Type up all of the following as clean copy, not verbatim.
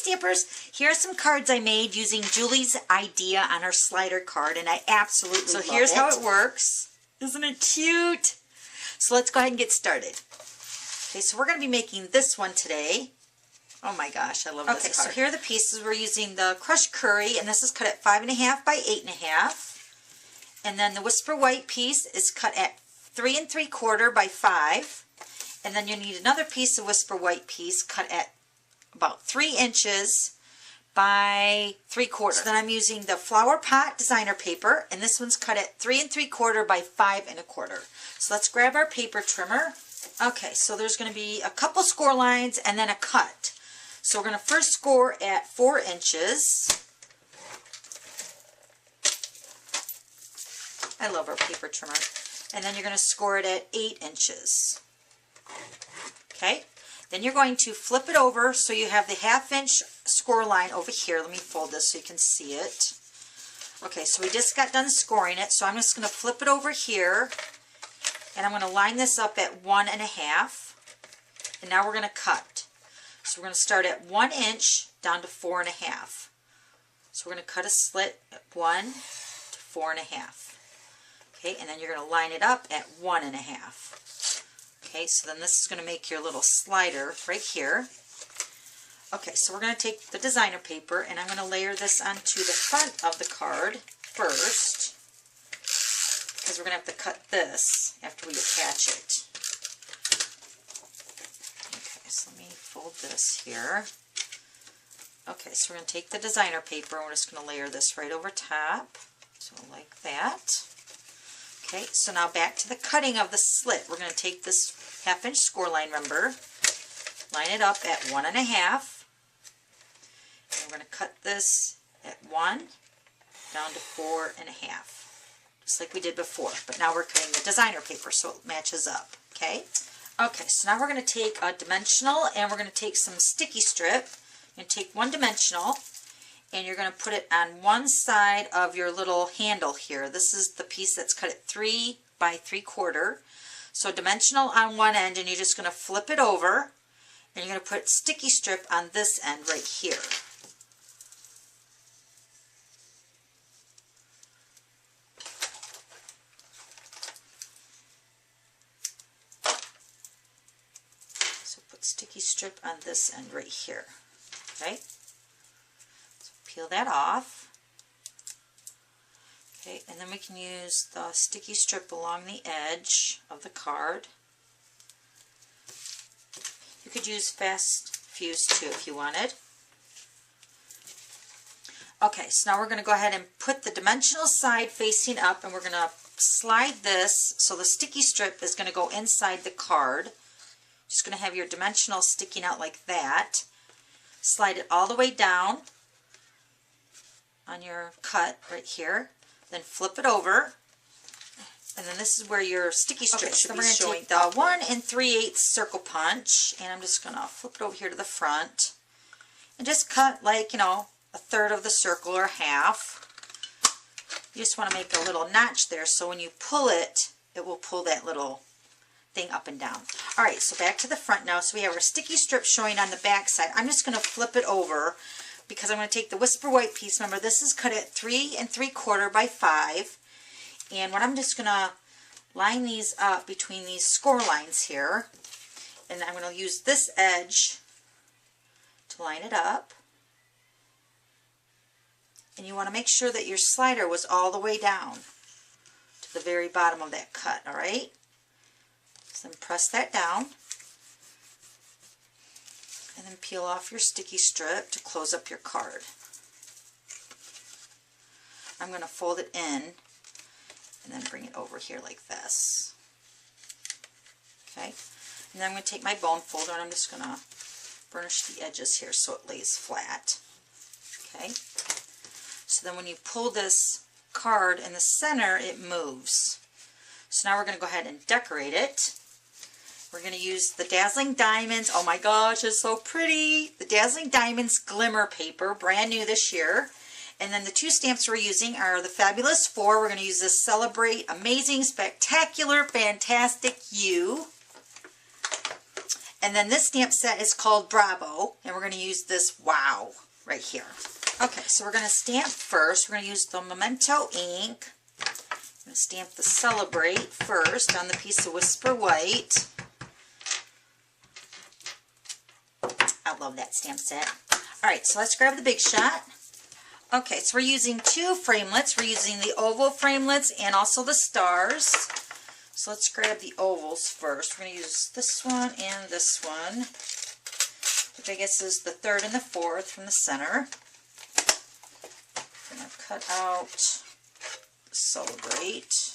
Stampers, here are some cards I made using Julie's idea on her slider card, and I absolutely love it. So here's how it works. Isn't it cute? So let's go ahead and get started. Okay, so we're going to be making this one today. Oh my gosh, I love this card. Okay, so here are the pieces. We're using the crushed curry, and this is cut at 5.5 by 8.5. And then the Whisper White piece is cut at 3 3/4 by 5. And then you need another piece of Whisper White piece cut at about 3 inches by 3/4. So then I'm using the Flower Pot designer paper, and this one's cut at 3 3/4 by 5 1/4. So let's grab our paper trimmer. Okay, so there's going to be a couple score lines and then a cut. So we're going to first score at 4 inches. I love our paper trimmer. And then you're going to score it at 8 inches. Okay, then you're going to flip it over so you have the 1/2 inch score line over here. Let me fold this so you can see it. Okay, so we just got done scoring it, so I'm just going to flip it over here, and I'm going to line this up at 1 1/2, and now we're going to cut. So we're going to start at 1 inch down to 4 1/2. So we're going to cut a slit at 1 to 4 1/2. Okay, and then you're going to line it up at 1 1/2. Okay, so then this is going to make your little slider right here. Okay, so we're going to take the designer paper, and I'm going to layer this onto the front of the card first, because we're going to have to cut this after we attach it. Okay, so let me fold this here. Okay, so we're going to take the designer paper, and we're just going to layer this right over top. So like that. Okay, so now back to the cutting of the slit. We're going to take this 1/2 inch score line, remember, line it up at 1 1/2. And we're going to cut this at 1 down to 4 1/2, just like we did before. But now we're cutting the designer paper so it matches up. Okay. Okay, so now we're going to take a dimensional, and we're going to take some sticky strip. You're going to take one dimensional, and you're going to put it on one side of your little handle here. This is the piece that's cut at 3 by 3/4. So dimensional on one end, and you're just going to flip it over, and you're going to put sticky strip on this end right here. So put sticky strip on this end right here. Okay. Peel that off. Okay, and then we can use the sticky strip along the edge of the card. You could use fast fuse too if you wanted. Okay, so now we're going to go ahead and put the dimensional side facing up, and we're going to slide this so the sticky strip is going to go inside the card. Just going to have your dimensional sticking out like that. Slide it all the way down on your cut right here, then flip it over, and then this is where your sticky strip should be showing. Take the 1 3/8 circle punch, and I'm just going to flip it over here to the front, and just cut like, you know, 1/3 of the circle or half. You just want to make a little notch there, so when you pull it, it will pull that little thing up and down. Alright, so back to the front now. So we have our sticky strip showing on the back side. I'm just going to flip it over, because I'm going to take the Whisper White piece. Remember, this is cut at 3 3/4 by 5. And what I'm just going to line these up between these score lines here. And I'm going to use this edge to line it up. And you want to make sure that your slider was all the way down to the very bottom of that cut, alright? So then press that down. And then peel off your sticky strip to close up your card. I'm going to fold it in and then bring it over here like this. Okay, and then I'm going to take my bone folder, and I'm just going to burnish the edges here so it lays flat. Okay, so then when you pull this card in the center, it moves. So now we're going to go ahead and decorate it. We're going to use the Dazzling Diamonds. Oh my gosh, it's so pretty. The Dazzling Diamonds Glimmer paper, brand new this year. And then the two stamps we're using are the Fabulous 4. We're going to use this Celebrate Amazing, Spectacular, Fantastic You. And then this stamp set is called Bravo, and we're going to use this Wow right here. Okay, so we're going to stamp first. We're going to use the Memento ink. I'm going to stamp the Celebrate first on the piece of Whisper White. I love that stamp set. Alright, so let's grab the Big Shot. Okay, so we're using two framelets. We're using the oval framelets and also the stars. So let's grab the ovals first. We're going to use this one and this one, which I guess is the third and the fourth from the center. I'm going to cut out Celebrate.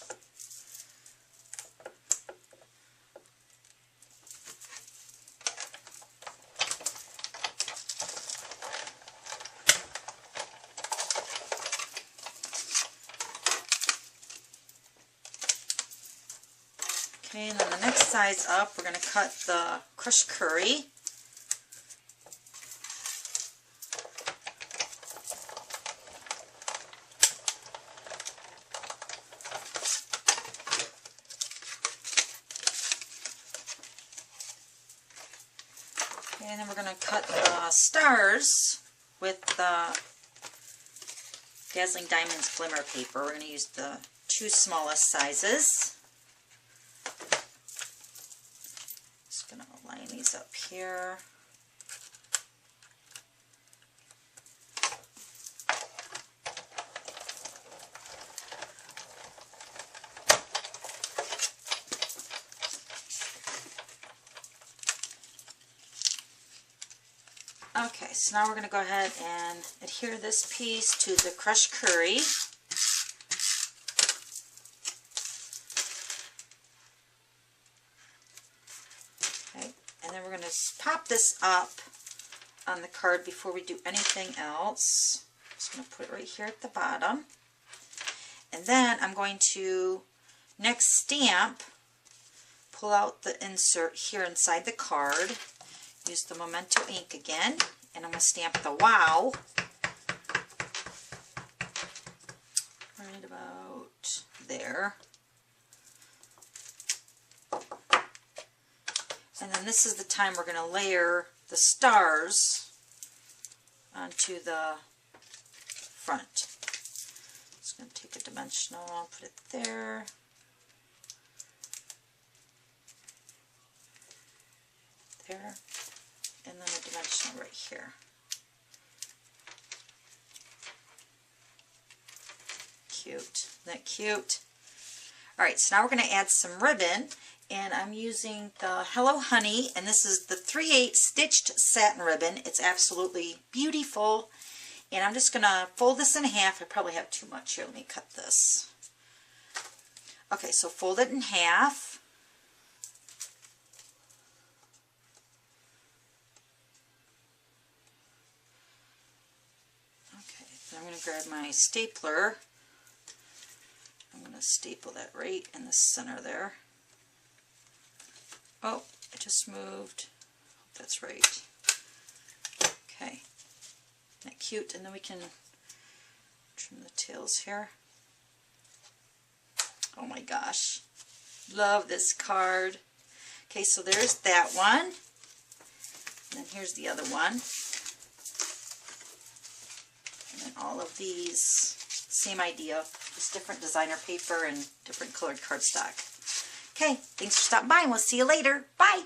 Okay, and then the next size up, we're going to cut the Crushed Curry. Okay, and then we're going to cut the stars with the Dazzling Diamonds Glimmer paper. We're going to use the two smallest sizes. Going to line these up here. Okay, so now we're going to go ahead and adhere this piece to the Crushed Curry. And then we're going to pop this up on the card before we do anything else. Just going to put it right here at the bottom. And then I'm going to, next stamp, pull out the insert here inside the card. Use the Memento ink again. And I'm going to stamp the Wow. Right about there. And then this is the time we're going to layer the stars onto the front. Just going to take a dimensional, put it there. There. And then a dimensional right here. Cute. Isn't that cute? Alright, so now we're going to add some ribbon. And I'm using the Hello Honey, and this is the 3/8 stitched satin ribbon. It's absolutely beautiful. And I'm just going to fold this in half. I probably have too much here. Let me cut this. Okay, so fold it in half. Okay, then I'm going to grab my stapler. I'm going to staple that right in the center there. Oh, it just moved. That's right. Okay. Isn't that cute? And then we can trim the tails here. Oh my gosh. Love this card. Okay, so there's that one. And then here's the other one. And then all of these, same idea. Just different designer paper and different colored cardstock. Okay, thanks for stopping by, and we'll see you later. Bye!